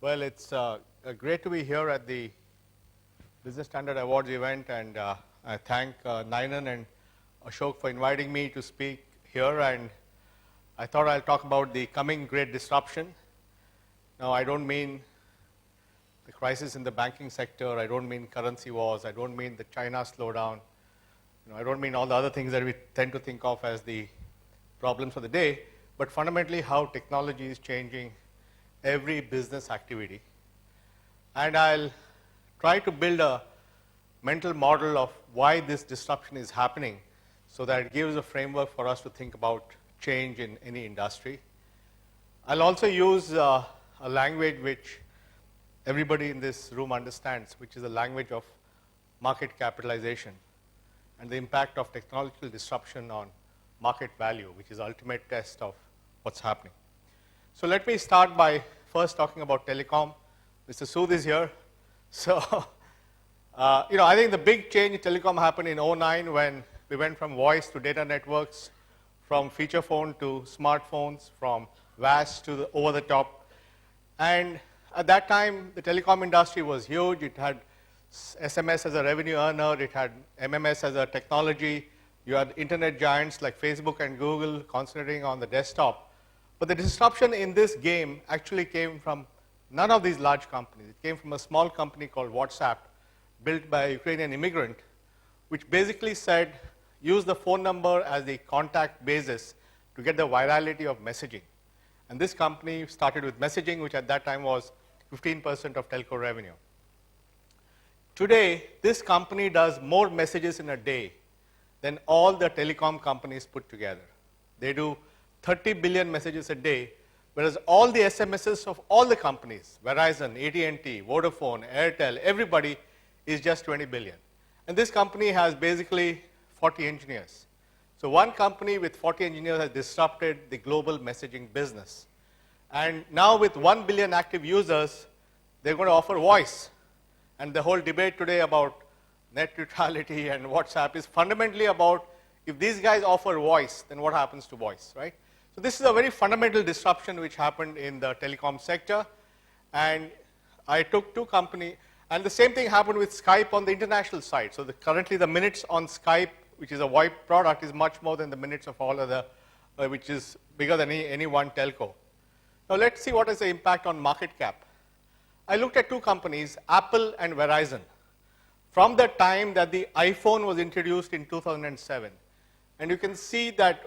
Well, it's great to be here at the Business Standard Awards event, and I thank Nandan and Ashok for inviting me to speak here. And I thought I'll talk about the coming great disruption. Now, I don't mean the crisis in the banking sector. I don't mean currency wars. I don't mean the China slowdown. I don't mean all the other things that we tend to think of as the problems of the day, but fundamentally how technology is changing every business activity. And I'll try to build a mental model of why this disruption is happening so that it gives a framework for us to think about change in any industry. I'll also use a language which everybody in this room understands, which is the language of market capitalization and the impact of technological disruption on market value, which is the ultimate test of what's happening. So let me start by first talking about telecom. Mr. Sood is here. So, I think the big change in telecom happened in 2009 when we went from voice to data networks, from feature phone to smartphones, from VAS to the over-the-top. And at that time, the telecom industry was huge. It had SMS as a revenue earner. It had MMS as a technology. You had internet giants like Facebook and Google concentrating on the desktop. But the disruption in this game actually came from none of these large companies. It came from a small company called WhatsApp, built by a Ukrainian immigrant, which basically said, use the phone number as the contact basis to get the virality of messaging. And this company started with messaging, which at that time was 15% of telco revenue. Today, this company does more messages in a day than all the telecom companies put together. They do 30 billion messages a day, whereas all the SMSs of all the companies, Verizon, AT&T, Vodafone, Airtel, everybody is just 20 billion. And this company has basically 40 engineers. So one company with 40 engineers has disrupted the global messaging business. And now with 1 billion active users, they're going to offer voice. And the whole debate today about net neutrality and WhatsApp is fundamentally about if these guys offer voice, then what happens to voice, right? So this is a very fundamental disruption which happened in the telecom sector. And I took two companies, and the same thing happened with Skype on the international side. So currently the minutes on Skype, which is a VoIP product, is much more than the minutes of all other, which is bigger than any one telco. Now let's see what is the impact on market cap. I looked at two companies, Apple and Verizon, from the time that the iPhone was introduced in 2007. And you can see that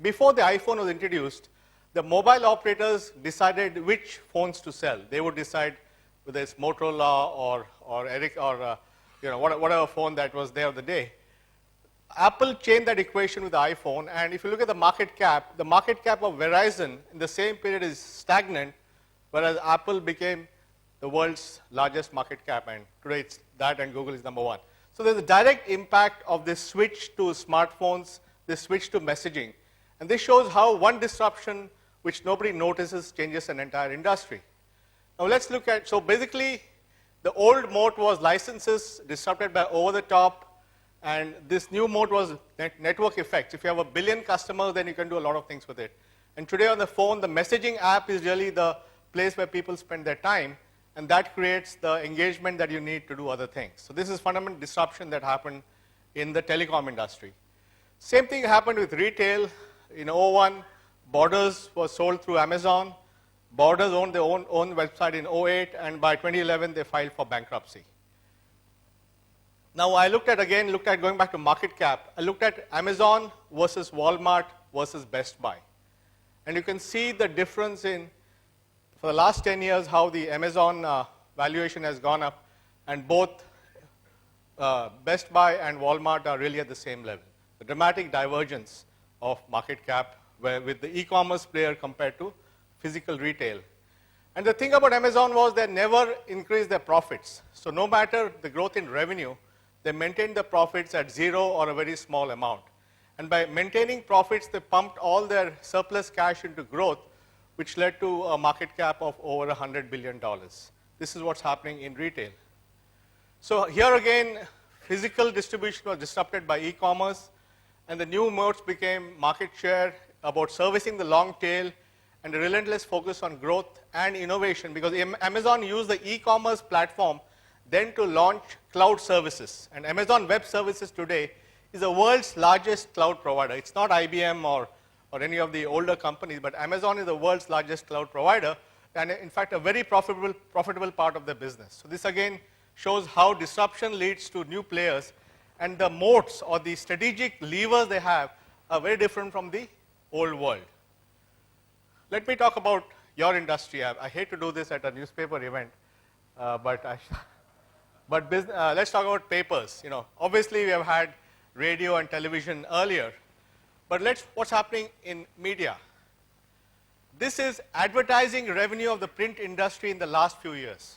before the iPhone was introduced, the mobile operators decided which phones to sell. They would decide whether it's Motorola or Eric or whatever phone that was there of the day. Apple changed that equation with the iPhone, and if you look at the market cap of Verizon in the same period is stagnant, whereas Apple became the world's largest market cap, and today it's that and Google is number one. So there's a direct impact of this switch to smartphones, this switch to messaging. And this shows how one disruption which nobody notices changes an entire industry. Now let's look at, so basically the old mode was licenses disrupted by over-the-top, and this new mode was network effects. If you have 1 billion customers, then you can do a lot of things with it. And today on the phone, the messaging app is really the place where people spend their time, and that creates the engagement that you need to do other things. So this is fundamental disruption that happened in the telecom industry. Same thing happened with retail. In 2001, Borders was sold through Amazon. Borders owned their own website in 2008, and by 2011, they filed for bankruptcy. Now I looked at going back to market cap, I looked at Amazon versus Walmart versus Best Buy. And you can see the difference for the last 10 years, how the Amazon valuation has gone up, and both Best Buy and Walmart are really at the same level. The dramatic divergence of market cap with the e-commerce player compared to physical retail. And the thing about Amazon was they never increased their profits. So no matter the growth in revenue, they maintained the profits at zero or a very small amount. And by maintaining profits, they pumped all their surplus cash into growth, which led to a market cap of over $100 billion. This is what's happening in retail. So here again, physical distribution was disrupted by e-commerce, and the new modes became market share, about servicing the long tail, and a relentless focus on growth and innovation, because Amazon used the e-commerce platform then to launch cloud services. And Amazon Web Services today is the world's largest cloud provider. It's not IBM or any of the older companies, but Amazon is the world's largest cloud provider, and in fact, a very profitable part of the business. So this again shows how disruption leads to new players, and the moats or the strategic levers they have are very different from the old world. Let me talk about your industry. I hate to do this at a newspaper event, but let's talk about papers. You know, obviously we have had radio and television earlier, but what's happening in media? This is advertising revenue of the print industry in the last few years.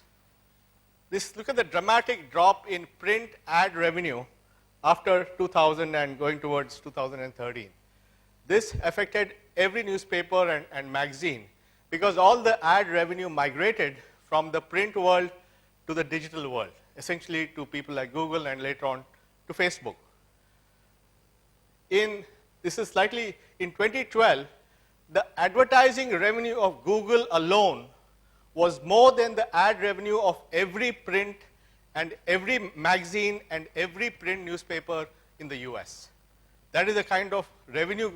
Look at the dramatic drop in print ad revenue after 2000 and going towards 2013. This affected every newspaper and magazine because all the ad revenue migrated from the print world to the digital world, essentially to people like Google and later on to Facebook. In 2012, the advertising revenue of Google alone was more than the ad revenue of every print and every magazine and every print newspaper in the US. That is the kind of revenue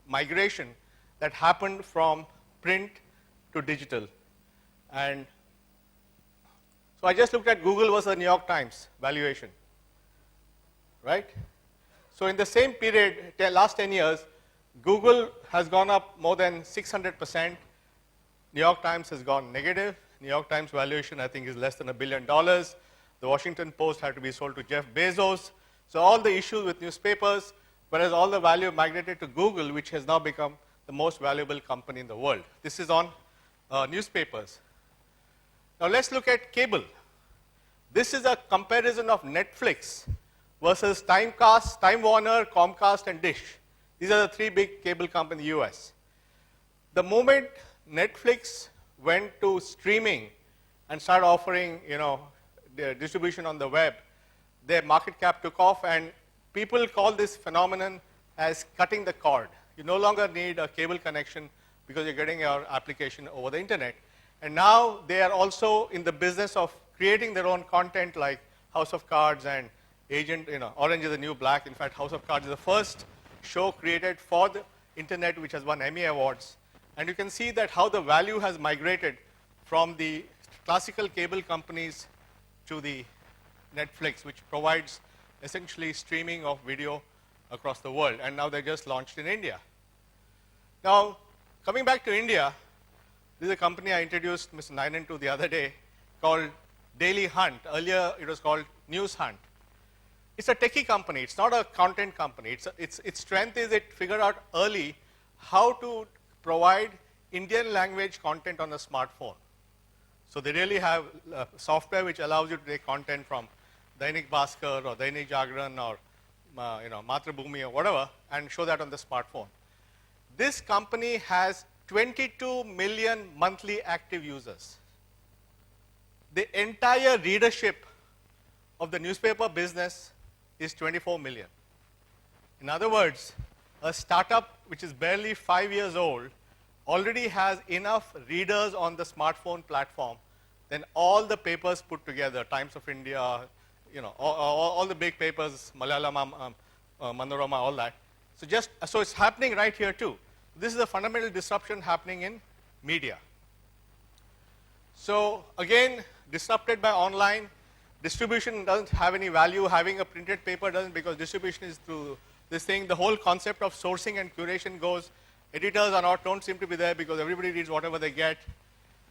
migration that happened from print to digital. And so I just looked at Google versus the New York Times valuation, right? So in the same period, last 10 years, Google has gone up more than 600%. New York Times has gone negative. New York Times valuation, I think, is less than $1 billion. The Washington Post had to be sold to Jeff Bezos. So all the issues with newspapers, whereas all the value migrated to Google, which has now become the most valuable company in the world. This is on newspapers. Now let's look at cable. This is a comparison of Netflix versus Timecast, Time Warner, Comcast, and Dish. These are the three big cable companies in the US. The moment Netflix went to streaming and started offering, their distribution on the web, their market cap took off, and people call this phenomenon as cutting the cord. You no longer need a cable connection because you're getting your application over the internet. And now they are also in the business of creating their own content like House of Cards and Agent, Orange is the New Black. In fact, House of Cards is the first show created for the internet which has won Emmy Awards. And you can see that how the value has migrated from the classical cable companies to the Netflix, which provides essentially streaming of video across the world. And now they just launched in India. Now, coming back to India, this is a company I introduced Mr. Nandan to the other day called Daily Hunt. Earlier, it was called News Hunt. It's a techie company. It's not a content company. Its strength is it figured out early how to provide Indian language content on a smartphone. So they really have software which allows you to take content from Dainik Bhaskar or Dainik Jagran or Mathrubhumi or whatever and show that on the smartphone. This company has 22 million monthly active users. The entire readership of the newspaper business is 24 million. In other words, a startup which is barely 5 years old already has enough readers on the smartphone platform than all the papers put together, Times of India, all the big papers, Malayalam, Manorama, all that. So it's happening right here too. This is a fundamental disruption happening in media. So again, disrupted by online, distribution doesn't have any value. Having a printed paper doesn't, because distribution is through this thing. The whole concept of sourcing and curation goes. Editors don't seem to be there because everybody reads whatever they get.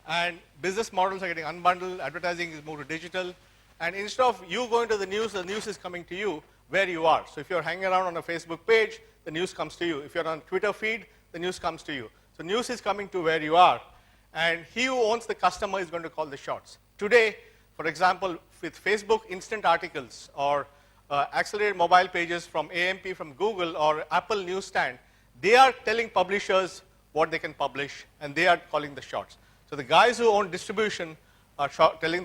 And business models are getting unbundled. Advertising is moved to digital. And instead of you going to the news is coming to you where you are. So if you're hanging around on a Facebook page, the news comes to you. If you're on Twitter feed, the news comes to you. So news is coming to where you are. And he who owns the customer is going to call the shots. Today, for example, with Facebook instant articles or accelerated mobile pages from AMP from Google or Apple Newsstand, they are telling publishers what they can publish, and they are calling the shots. So the guys who own distribution are calling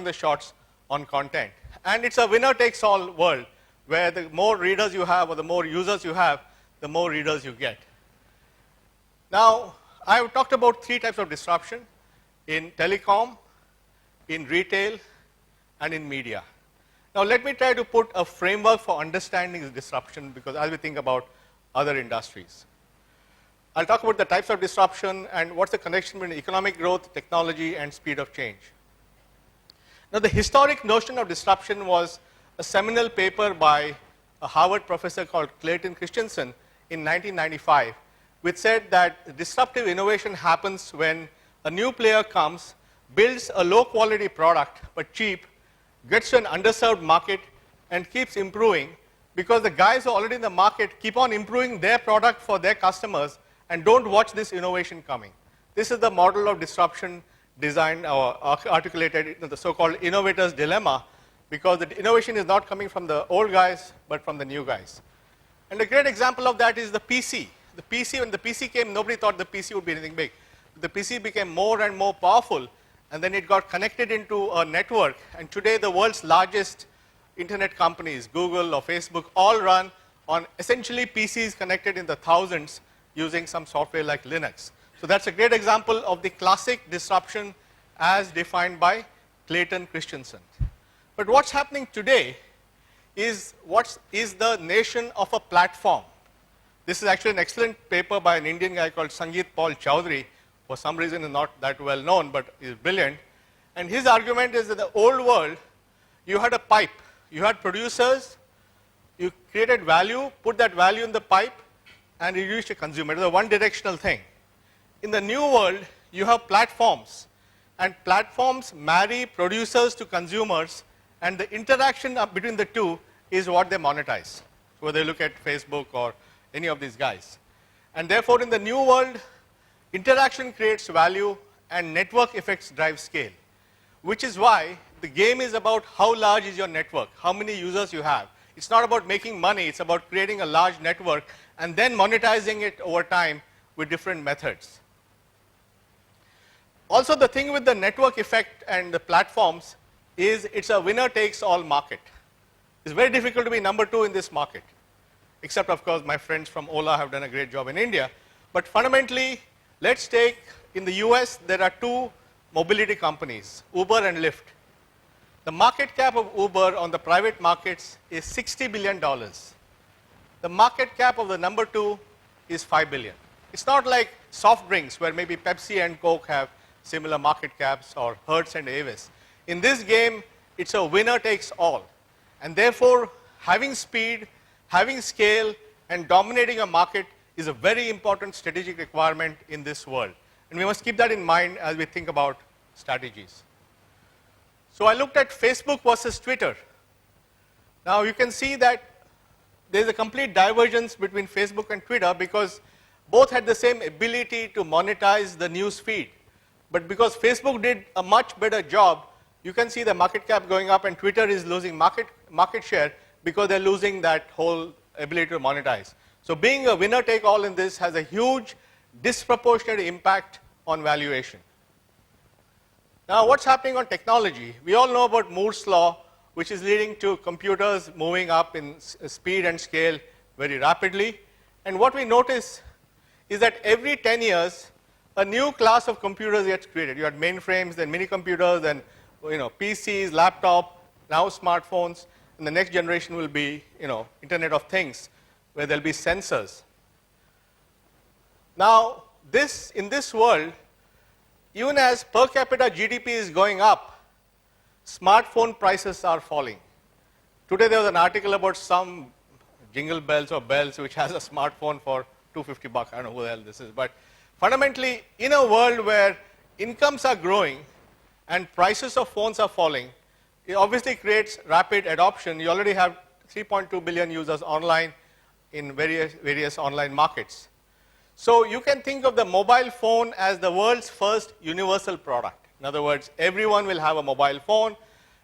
the shots on content. And it's a winner-takes-all world, where the more readers you have or the more users you have, the more readers you get. Now, I've talked about 3 types of disruption in telecom, in retail, and in media. Now, let me try to put a framework for understanding this disruption, because as we think about other industries. I'll talk about the types of disruption and what's the connection between economic growth, technology, and speed of change. Now, the historic notion of disruption was a seminal paper by a Harvard professor called Clayton Christensen in 1995, which said that disruptive innovation happens when a new player comes, builds a low-quality product, but cheap, gets to an underserved market, and keeps improving, because the guys who are already in the market keep on improving their product for their customers and don't watch this innovation coming. This is the model of disruption designed or articulated in the so-called Innovators Dilemma, because the innovation is not coming from the old guys, but from the new guys. And a great example of that is the PC. The PC, when the PC came, nobody thought the PC would be anything big. The PC became more and more powerful, and then it got connected into a network. And today, the world's largest internet companies, Google or Facebook, all run on essentially PCs connected in the thousands using some software like Linux. So that's a great example of the classic disruption as defined by Clayton Christensen. But what's happening today is the nation of a platform. This is actually an excellent paper by an Indian guy called Sangeet Paul Chowdhury. For some reason, is not that well known, but is brilliant. And his argument is that the old world, you had a pipe. You had producers, you created value, put that value in the pipe, and you reached a consumer. It was a one-directional thing. In the new world, you have platforms, and platforms marry producers to consumers, and the interaction between the two is what they monetize, whether they look at Facebook or any of these guys. And therefore, in the new world, interaction creates value, and network effects drive scale, which is why the game is about how large is your network, how many users you have. It's not about making money, it's about creating a large network and then monetizing it over time with different methods. Also, the thing with the network effect and the platforms is it's a winner-takes-all market. It's very difficult to be number 2 in this market, except, of course, my friends from Ola have done a great job in India. But fundamentally, let's take, in the US, there are 2 mobility companies, Uber and Lyft. The market cap of Uber on the private markets is $60 billion. The market cap of the number 2 is $5 billion. It's not like soft drinks, where maybe Pepsi and Coke have similar market caps, or Hertz and Avis. In this game, it's a winner takes all. And therefore, having speed, having scale, and dominating a market is a very important strategic requirement in this world. And we must keep that in mind as we think about strategies. So I looked at Facebook versus Twitter. Now you can see that there's a complete divergence between Facebook and Twitter, because both had the same ability to monetize the news feed. But because Facebook did a much better job, you can see the market cap going up, and Twitter is losing market share because they're losing that whole ability to monetize. So being a winner-take-all in this has a huge disproportionate impact on valuation. Now, what's happening on technology? We all know about Moore's law, which is leading to computers moving up in speed and scale very rapidly. And what we notice is that every 10 years, a new class of computers gets created. You had mainframes, then mini computers, then PCs, laptop, now smartphones, and the next generation will be Internet of Things, where there'll be sensors. Now, in this world, even as per capita GDP is going up, smartphone prices are falling. Today there was an article about some Jingle Bells or Bells which has a smartphone for $250. I don't know who the hell this is. But fundamentally, in a world where incomes are growing and prices of phones are falling, it obviously creates rapid adoption. You already have 3.2 billion users online in various online markets. So you can think of the mobile phone as the world's first universal product. In other words, everyone will have a mobile phone.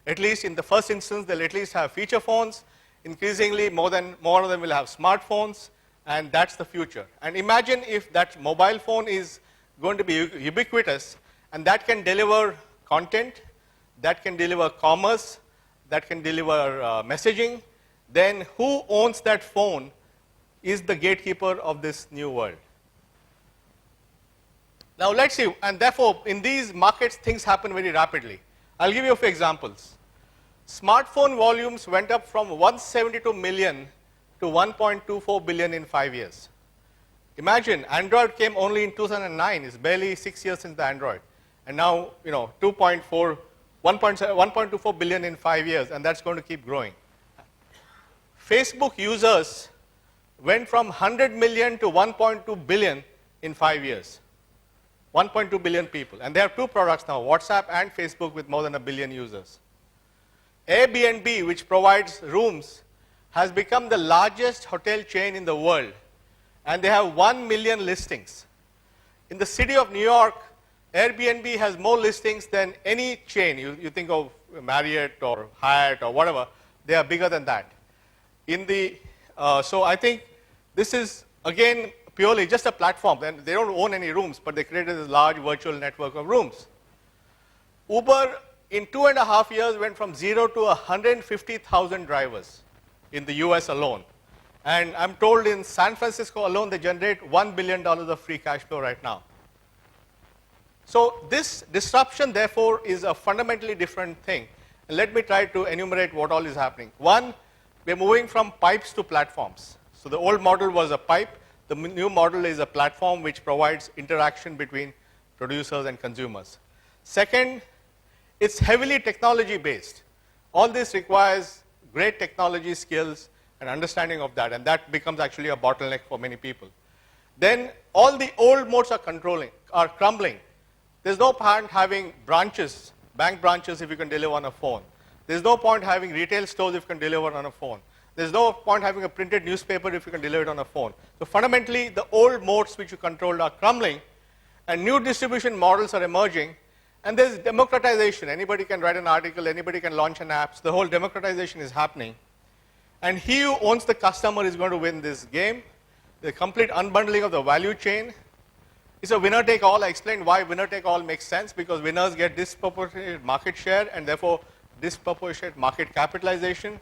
At least in the first instance, they'll at least have feature phones. Increasingly, more of them will have smartphones, and that's the future. And imagine if that mobile phone is going to be ubiquitous, and that can deliver content, that can deliver commerce, that can deliver messaging, then who owns that phone is the gatekeeper of this new world. Now let's see, and therefore in these markets things happen very rapidly. I'll give you a few examples. Smartphone volumes went up from 172 million to 1.24 billion in 5 years. Imagine, Android came only in 2009. It's barely 6 years since the Android. And now, 1.24 billion in 5 years, and that's going to keep growing. Facebook users went from 100 million to 1.2 billion in 5 years. 1.2 billion people. And they have two products now, WhatsApp and Facebook, with more than 1 billion users. Airbnb, which provides rooms, has become the largest hotel chain in the world. And they have 1 million listings. In the city of New York, Airbnb has more listings than any chain. You think of Marriott or Hyatt or whatever, they are bigger than that. So I think this is, again, purely just a platform. And they don't own any rooms, but they created this large virtual network of rooms. Uber, in 2.5 years, went from 0 to 150,000 drivers in the US alone. And I'm told in San Francisco alone, they generate $1 billion of free cash flow right now. So this disruption, therefore, is a fundamentally different thing. And let me try to enumerate what all is happening. One, we're moving from pipes to platforms. So the old model was a pipe. The new model is a platform which provides interaction between producers and consumers. Second, it's heavily technology-based. All this requires great technology skills and understanding of that, and that becomes actually a bottleneck for many people. Then all the old modes are crumbling. There's no point having branches, bank branches, if you can deliver on a phone. There's no point having retail stores if you can deliver on a phone. There's no point having a printed newspaper if you can deliver it on a phone. So fundamentally, the old modes which you controlled are crumbling, and new distribution models are emerging, and there's democratization. Anybody can write an article, anybody can launch an app. So the whole democratization is happening. And he who owns the customer is going to win this game. The complete unbundling of the value chain. It's a winner-take-all. I explained why winner-take-all makes sense, because winners get disproportionate market share and therefore disproportionate market capitalization.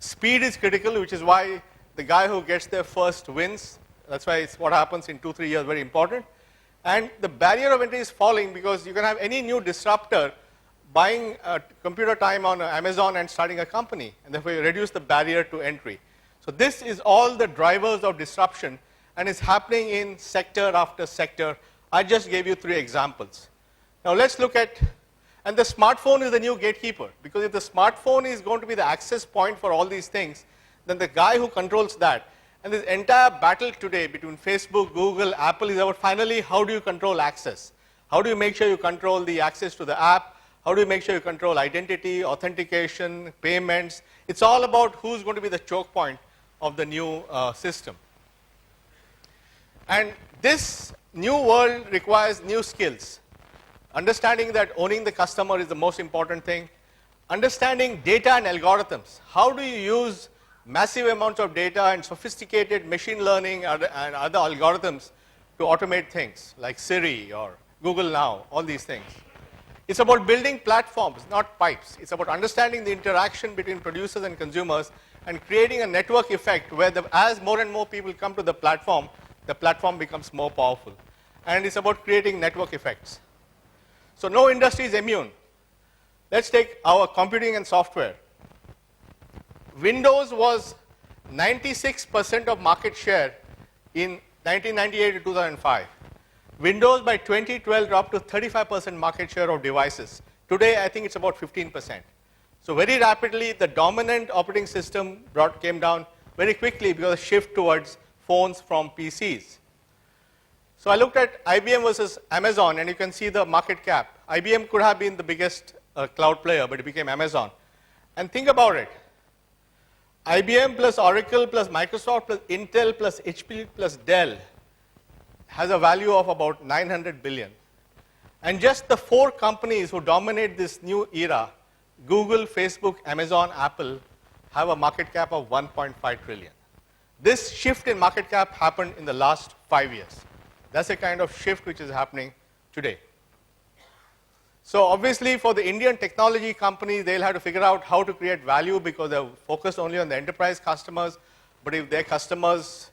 Speed is critical, which is why the guy who gets there first wins. That's why it's what happens in 2-3 years, very important. And the barrier of entry is falling because you can have any new disruptor buying computer time on Amazon and starting a company, and therefore you reduce the barrier to entry. So this is all the drivers of disruption, and it's happening in sector after sector. I just gave you 3 examples. Now let's look at, and the smartphone is the new gatekeeper, because if the smartphone is going to be the access point for all these things, then the guy who controls that, and this entire battle today between Facebook, Google, Apple is about finally how do you control access? How do you make sure you control the access to the app? How do you make sure you control identity, authentication, payments? It's all about who's going to be the choke point of the new system. And this new world requires new skills. Understanding that owning the customer is the most important thing. Understanding data and algorithms. How do you use massive amounts of data and sophisticated machine learning and other algorithms to automate things like Siri or Google Now, all these things. It's about building platforms, not pipes. It's about understanding the interaction between producers and consumers and creating a network effect where as more and more people come to the platform becomes more powerful. And it's about creating network effects. So no industry is immune. Let's take our computing and software. Windows was 96% of market share in 1998 to 2005. Windows by 2012 dropped to 35% market share of devices. Today, I think it's about 15%. So very rapidly, the dominant operating system came down very quickly because of a shift towards phones from PCs. So I looked at IBM versus Amazon, and you can see the market cap. IBM could have been the biggest cloud player, but it became Amazon. And think about it. IBM plus Oracle plus Microsoft plus Intel plus HP plus Dell has a value of about 900 billion. And just the 4 companies who dominate this new era, Google, Facebook, Amazon, Apple, have a market cap of 1.5 trillion. This shift in market cap happened in the last 5 years. That's the kind of shift which is happening today. So obviously for the Indian technology companies, they'll have to figure out how to create value because they're focused only on the enterprise customers. But if their customers,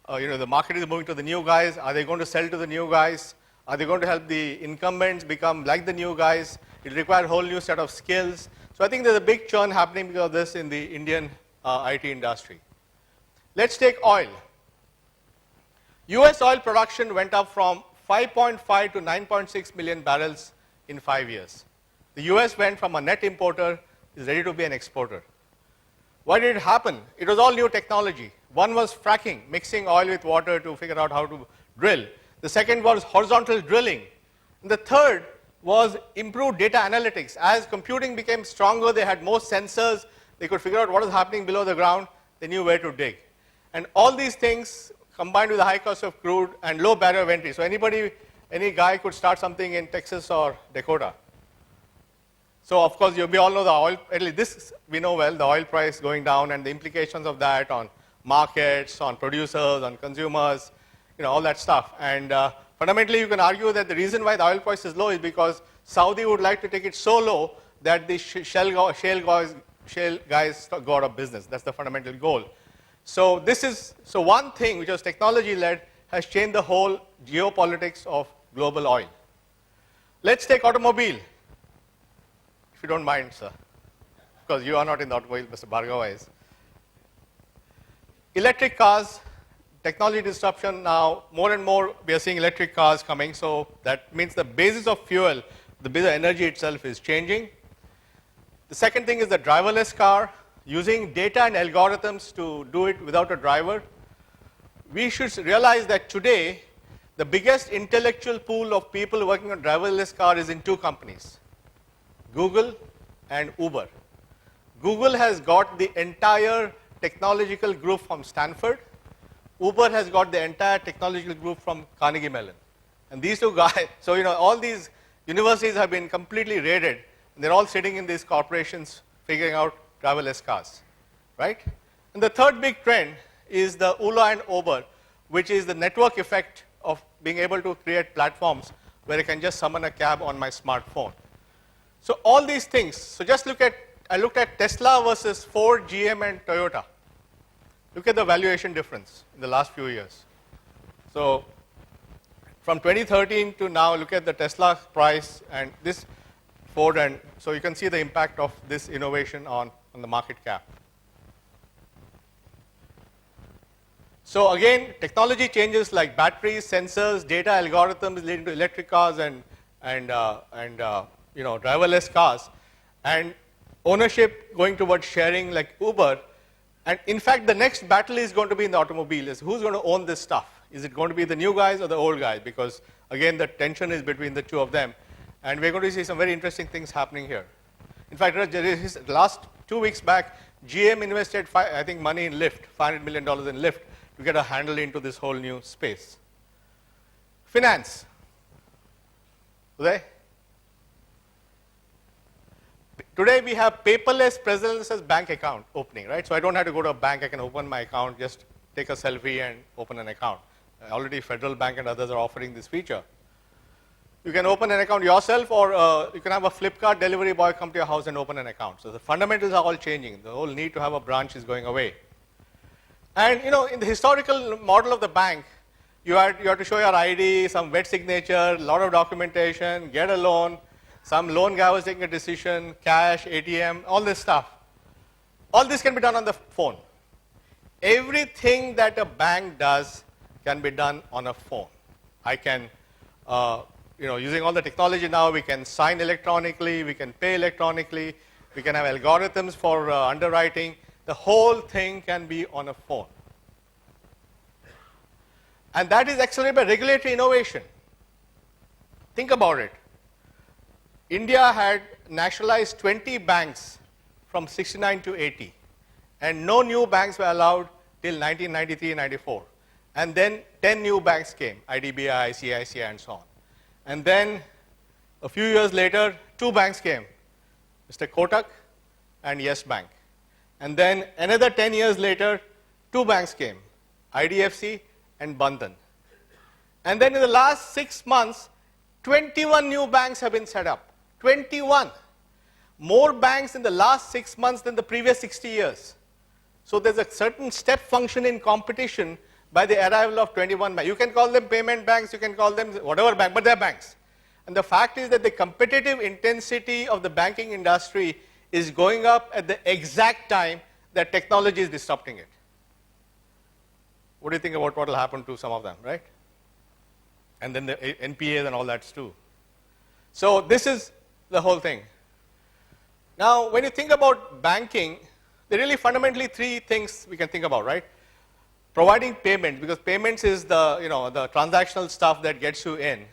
the market is moving to the new guys, are they going to sell to the new guys? Are they going to help the incumbents become like the new guys? It requires a whole new set of skills. So I think there's a big churn happening because of this in the Indian IT industry. Let's take oil. US oil production went up from 5.5 to 9.6 million barrels in 5 years. The US went from a net importer, is ready to be an exporter. Why did it happen? It was all new technology. One was fracking, mixing oil with water to figure out how to drill. The second was horizontal drilling. And the third was improved data analytics. As computing became stronger, they had more sensors. They could figure out what is happening below the ground. They knew where to dig. And all these things combined with the high cost of crude and low barrier of entry. So any guy could start something in Texas or Dakota. So of course, we all know the oil, at least this we know well, the oil price going down and the implications of that on markets, on producers, on consumers, all that stuff. And fundamentally, you can argue that the reason why the oil price is low is because Saudi would like to take it so low that the shale guys go out of business. That's the fundamental goal. So one thing which was technology-led has changed the whole geopolitics of global oil. Let's take automobile, if you don't mind, sir, because you are not in the automobile, Mr. Bhargava is. Electric cars, technology disruption now, more and more we are seeing electric cars coming, so that means the basis of fuel, the basis of energy itself is changing. The second thing is the driverless car, using data and algorithms to do it without a driver. We should realize that today, the biggest intellectual pool of people working on driverless car is in two companies, Google and Uber. Google has got the entire technological group from Stanford. Uber has got the entire technological group from Carnegie Mellon. And these two guys, so all these universities have been completely raided, and they're all sitting in these corporations figuring out driverless cars, right? And the third big trend is the Ola and Uber, which is the network effect of being able to create platforms where I can just summon a cab on my smartphone. So all these things, so just I looked at Tesla versus Ford, GM, and Toyota. Look at the valuation difference in the last few years. So from 2013 to now, look at the Tesla price and this Ford, and so you can see the impact of this innovation on the market cap. So again, technology changes like batteries, sensors, data algorithms leading to electric cars and driverless cars, and ownership going towards sharing like Uber. And in fact, the next battle is going to be in the automobile, is who's going to own this stuff? Is it going to be the new guys or the old guys? Because again, the tension is between the two of them. And we're going to see some very interesting things happening here. In fact, last 2 weeks back, GM invested, I think, money in Lyft, $500 million in Lyft, to get a handle into this whole new space. Finance. Uday? Today we have paperless, presence bank account opening, right? So I don't have to go to a bank. I can open my account, just take a selfie and open an account. Already Federal Bank and others are offering this feature. You can open an account yourself, or you can have a Flipkart delivery boy come to your house and open an account. So the fundamentals are all changing. The whole need to have a branch is going away. And in the historical model of the bank, you have to show your ID, some wet signature, a lot of documentation, get a loan. Some loan guy was taking a decision, cash, ATM, all this stuff. All this can be done on the phone. Everything that a bank does can be done on a phone. I can, using all the technology now, we can sign electronically, we can pay electronically, we can have algorithms for underwriting. The whole thing can be on a phone. And that is accelerated by regulatory innovation. Think about it. India had nationalized 20 banks from 69 to 80, and no new banks were allowed till 1993 and 94. And then 10 new banks came, IDBI, ICICI, and so on. And then a few years later, 2 banks came, Mr. Kotak and Yes Bank. And then another 10 years later, 2 banks came, IDFC and Bandhan. And then in the last 6 months, 21 new banks have been set up. 21. More banks in the last 6 months than the previous 60 years. So there's a certain step function in competition by the arrival of 21 banks. You can call them payment banks, you can call them whatever bank, but they're banks. And the fact is that the competitive intensity of the banking industry is going up at the exact time that technology is disrupting it. What do you think about what will happen to some of them, right? And then the NPAs and all that too. So this is the whole thing. Now, when you think about banking, there are really fundamentally three things we can think about, right? Providing payments, because payments is the, the transactional stuff that gets you in.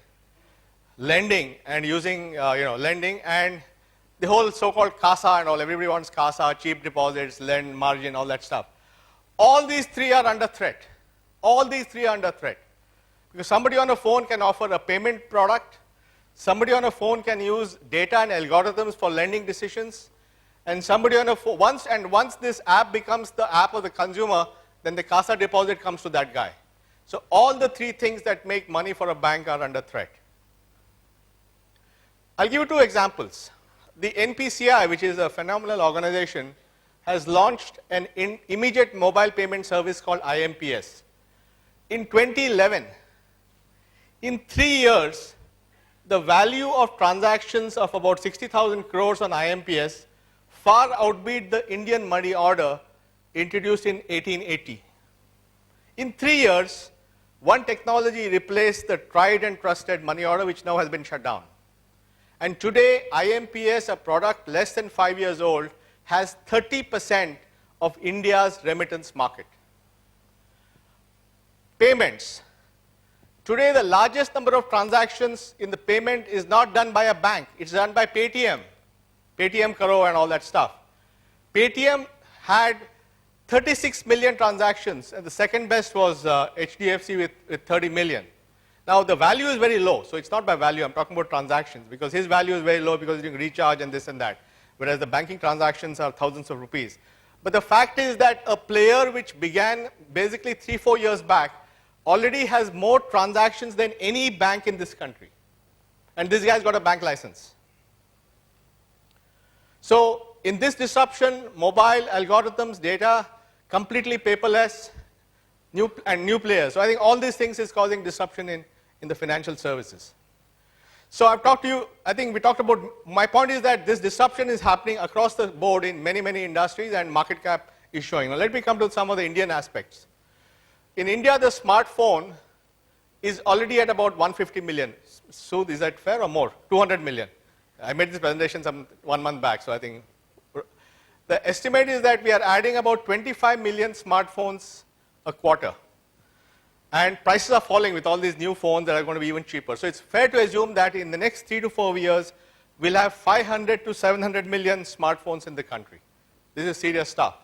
Lending and using, lending, and the whole so-called CASA and all. Everybody wants CASA, cheap deposits, lend, margin, all that stuff. All these three are under threat. All these three are under threat. Because somebody on a phone can offer a payment product. Somebody on a phone can use data and algorithms for lending decisions. And somebody on a phone, once this app becomes the app of the consumer, then the CASA deposit comes to that guy. So all the three things that make money for a bank are under threat. I'll give you two examples. The NPCI, which is a phenomenal organization, has launched an immediate mobile payment service called IMPS. In 2011, in 3 years, the value of transactions of about 60,000 crores on IMPS far outbeat the Indian money order introduced in 1880. In 3 years, one technology replaced the tried and trusted money order, which now has been shut down. And today, IMPS, a product less than 5 years old, has 30% of India's remittance market. Payments. Today, the largest number of transactions in the payment is not done by a bank. It's done by Paytm, Paytm Karo and all that stuff. Paytm had 36 million transactions, and the second best was HDFC with 30 million. Now, the value is very low, so it's not by value. I'm talking about transactions, because his value is very low because he's doing recharge and this and that, whereas the banking transactions are thousands of rupees. But the fact is that a player which began basically 3-4 years back already has more transactions than any bank in this country. And this guy's got a bank license. So in this disruption, mobile, algorithms, data, completely paperless, new players. So I think all these things is causing disruption in the financial services. So I've talked to you, I think we talked about, my point is that this disruption is happening across the board in many, many industries, and market cap is showing. Now let me come to some of the Indian aspects. In India, the smartphone is already at about 150 million. So is that fair or more? 200 million. I made this presentation 1 month back, so I think. The estimate is that we are adding about 25 million smartphones a quarter. And prices are falling with all these new phones that are going to be even cheaper. So it's fair to assume that in the next 3 to 4 years, we'll have 500 to 700 million smartphones in the country. This is serious stuff.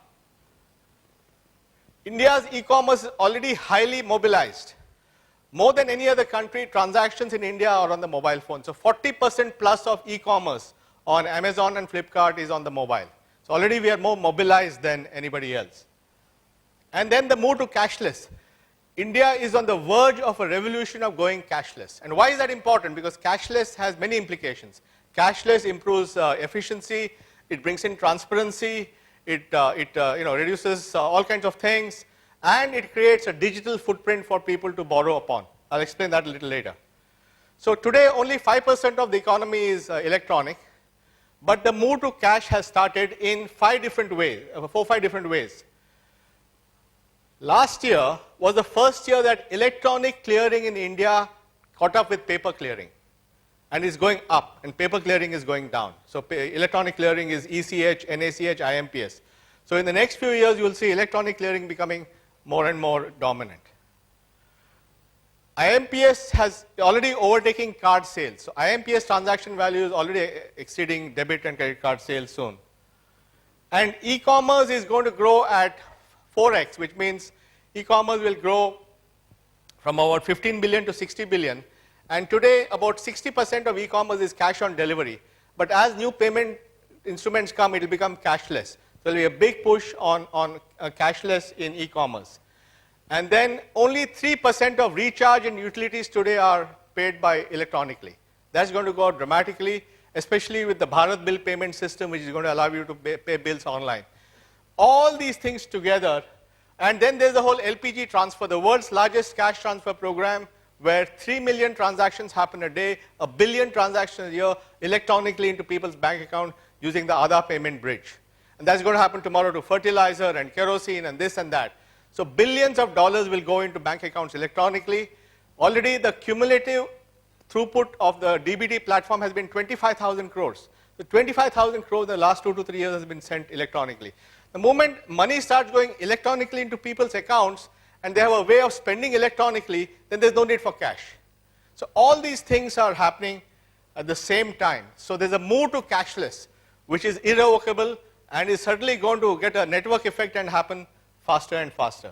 India's e-commerce is already highly mobilized. More than any other country, transactions in India are on the mobile phone. So 40% plus of e-commerce on Amazon and Flipkart is on the mobile. So already we are more mobilized than anybody else. And then the move to cashless. India is on the verge of a revolution of going cashless. And why is that important? Because cashless has many implications. Cashless improves efficiency, it brings in transparency, it reduces all kinds of things, and it creates a digital footprint for people to borrow upon. I'll explain that a little later. So today, only 5% of the economy is electronic, but the move to cash has started in 5 different ways, 4-5 different ways. Last year was the first year that electronic clearing in India caught up with paper clearing, and is going up, and paper clearing is going down. So electronic clearing is ECH, NACH, IMPS. So in the next few years, you will see electronic clearing becoming more and more dominant. IMPS has already overtaken card sales. So IMPS transaction value is already exceeding debit and credit card sales soon. And e-commerce is going to grow at 4x, which means e-commerce will grow from about 15 billion to 60 billion. And today, about 60% of e-commerce is cash on delivery. But as new payment instruments come, it will become cashless. So there will be a big push on cashless in e-commerce. And then only 3% of recharge and utilities today are paid by electronically. That's going to go up dramatically, especially with the Bharat bill payment system, which is going to allow you to pay bills online. All these things together And then there's the whole LPG transfer, the world's largest cash transfer program, where 3 million transactions happen a day, 1 billion transactions a year electronically into people's bank account using the Aadhaar payment bridge. And that's going to happen tomorrow to fertilizer and kerosene and this and that. So billions of dollars will go into bank accounts electronically. Already the cumulative throughput of the DBT platform has been 25,000 crores. So 25,000 crores in the last 2 to 3 years has been sent electronically. The moment money starts going electronically into people's accounts and they have a way of spending electronically, then there's no need for cash. So all these things are happening at the same time. So there's a move to cashless, which is irrevocable and is certainly going to get a network effect and happen faster and faster.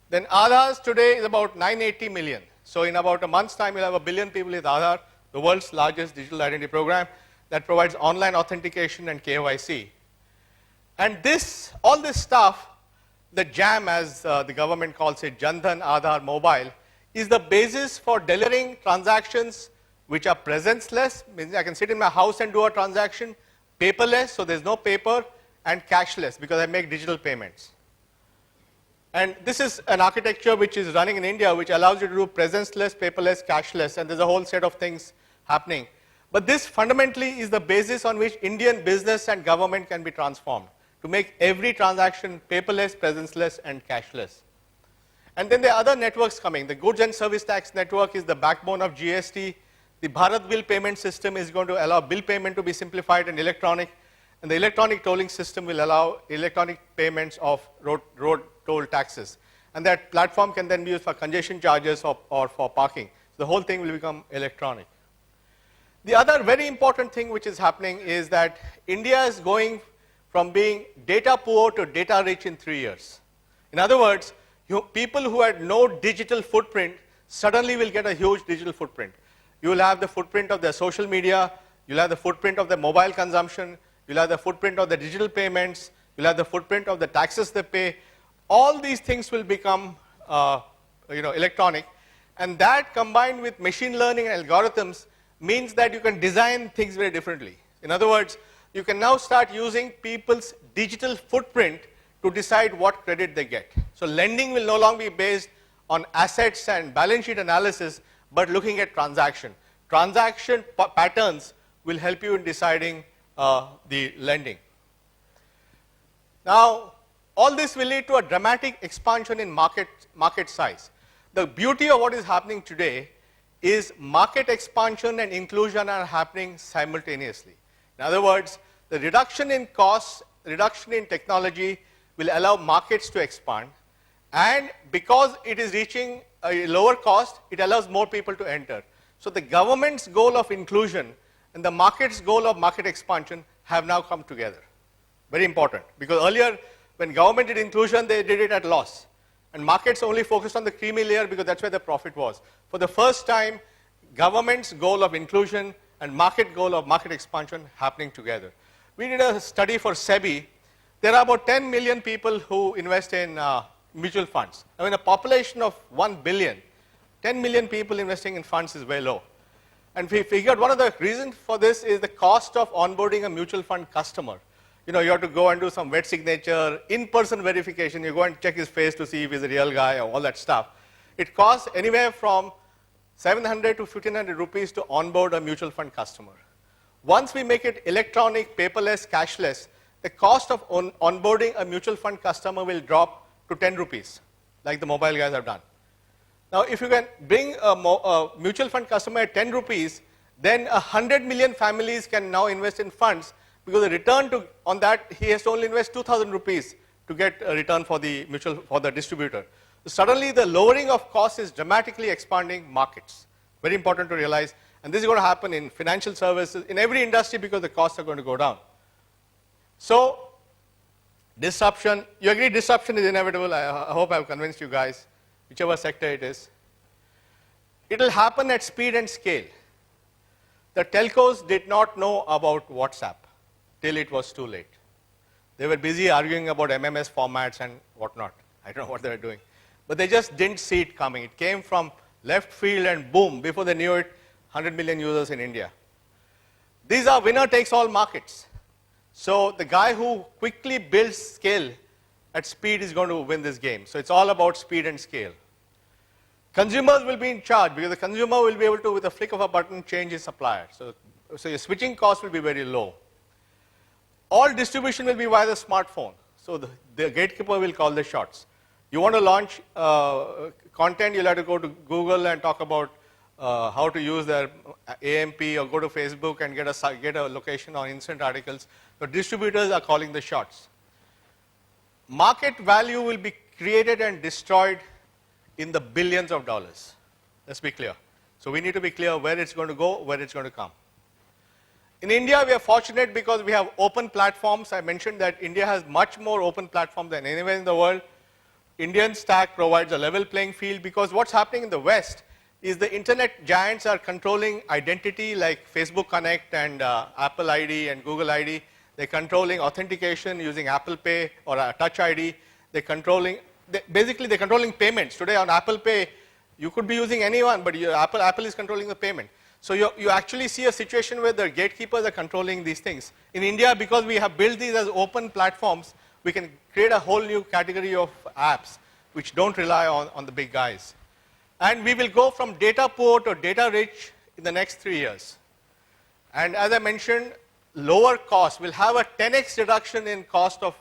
Then Aadhaars today is about 980 million. So in about a month's time, we'll have 1 billion people with Aadhaar, the world's largest digital identity program that provides online authentication and KYC. And this, all this stuff, the JAM, as the government calls it, Jan Dhan Aadhaar Mobile, is the basis for delivering transactions which are presence-less, means I can sit in my house and do a transaction, paperless, so there's no paper, and cashless, because I make digital payments. And this is an architecture which is running in India, which allows you to do presence-less, paperless, cashless, and there's a whole set of things happening. But this fundamentally is the basis on which Indian business and government can be transformed, to make every transaction paperless, presence-less, and cashless. And then there are other networks coming. The Goods and Service Tax Network is the backbone of GST. The Bharat Bill Payment System is going to allow bill payment to be simplified and electronic. And the electronic tolling system will allow electronic payments of road toll taxes. And that platform can then be used for congestion charges or for parking. So the whole thing will become electronic. The other very important thing which is happening is that India is going from being data poor to data rich in 3 years. In other words, people who had no digital footprint suddenly will get a huge digital footprint. You will have the footprint of their social media, you'll have the footprint of their mobile consumption, you'll have the footprint of the digital payments, you'll have the footprint of the taxes they pay. All these things will become electronic. And that combined with machine learning and algorithms means that you can design things very differently. In other words, you can now start using people's digital footprint to decide what credit they get. So lending will no longer be based on assets and balance sheet analysis, but looking at transaction. Transaction patterns will help you in deciding the lending. Now, all this will lead to a dramatic expansion in market size. The beauty of what is happening today is market expansion and inclusion are happening simultaneously. In other words, the reduction in costs, reduction in technology will allow markets to expand. And because it is reaching a lower cost, it allows more people to enter. So the government's goal of inclusion and the market's goal of market expansion have now come together. Very important. Because earlier, when government did inclusion, they did it at loss. And markets only focused on the creamy layer because that's where the profit was. For the first time, government's goal of inclusion and market goal of market expansion happening together. We did a study for SEBI. There are about 10 million people who invest in mutual funds. Now, in a population of 1 billion, 10 million people investing in funds is very low. And we figured one of the reasons for this is the cost of onboarding a mutual fund customer. You have to go and do some wet signature, in-person verification. You go and check his face to see if he's a real guy or all that stuff. It costs anywhere from 700 to 1,500 rupees to onboard a mutual fund customer. Once we make it electronic, paperless, cashless, the cost of onboarding a mutual fund customer will drop to 10 rupees, like the mobile guys have done. Now, if you can bring a mutual fund customer at 10 rupees, then 100 million families can now invest in funds, because the return on that, he has to only invest 2,000 rupees to get a return for the distributor. So suddenly, the lowering of costs is dramatically expanding markets. Very important to realize. And this is going to happen in financial services, in every industry, because the costs are going to go down. So, disruption, you agree disruption is inevitable. I hope I've convinced you guys, whichever sector it is. It will happen at speed and scale. The telcos did not know about WhatsApp till it was too late. They were busy arguing about MMS formats and whatnot. I don't know what they were doing. But they just didn't see it coming. It came from left field and boom, before they knew it, 100 million users in India. These are winner-takes-all markets. So the guy who quickly builds scale at speed is going to win this game. So it's all about speed and scale. Consumers will be in charge because the consumer will be able to, with a flick of a button, change his supplier. So your switching cost will be very low. All distribution will be via the smartphone. So the gatekeeper will call the shots. You want to launch content, you'll have to go to Google and talk about how to use their AMP, or go to Facebook and get a location on instant articles. The distributors are calling the shots. Market value will be created and destroyed in the billions of dollars. Let's be clear. So we need to be clear where it's going to go, where it's going to come. In India, we are fortunate because we have open platforms. I mentioned that India has much more open platforms than anywhere in the world. Indian stack provides a level playing field because what's happening in the West is the internet giants are controlling identity like Facebook Connect and Apple ID and Google ID. They're controlling authentication using Apple Pay or Touch ID. Basically, they're controlling payments. Today on Apple Pay, you could be using anyone, but Apple is controlling the payment. So you actually see a situation where the gatekeepers are controlling these things. In India, because we have built these as open platforms, we can create a whole new category of apps which don't rely on the big guys. And we will go from data poor to data rich in the next 3 years. And as I mentioned, lower cost will have a 10x reduction in cost of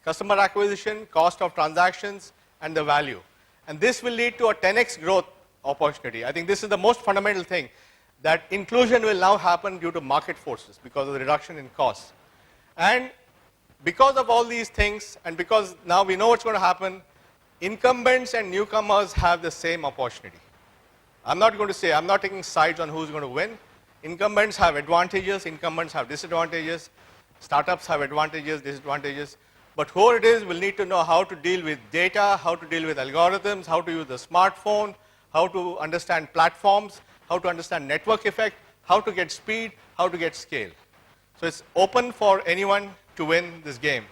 customer acquisition, cost of transactions, and the value. And this will lead to a 10x growth opportunity. I think this is the most fundamental thing, that inclusion will now happen due to market forces because of the reduction in costs. And because of all these things, and because now we know what's going to happen, incumbents and newcomers have the same opportunity. I'm not taking sides on who's going to win. Incumbents have advantages, incumbents have disadvantages, startups have advantages, disadvantages. But whoever it is will need to know how to deal with data, how to deal with algorithms, how to use the smartphone, how to understand platforms, how to understand network effect, how to get speed, how to get scale. So it's open for anyone to win this game.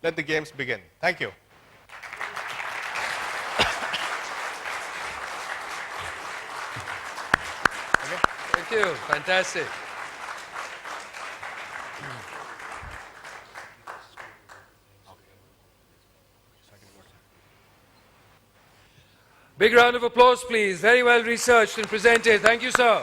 Let the games begin. Thank you. Thank you. Fantastic. Big round of applause, please. Very well researched and presented. Thank you, sir.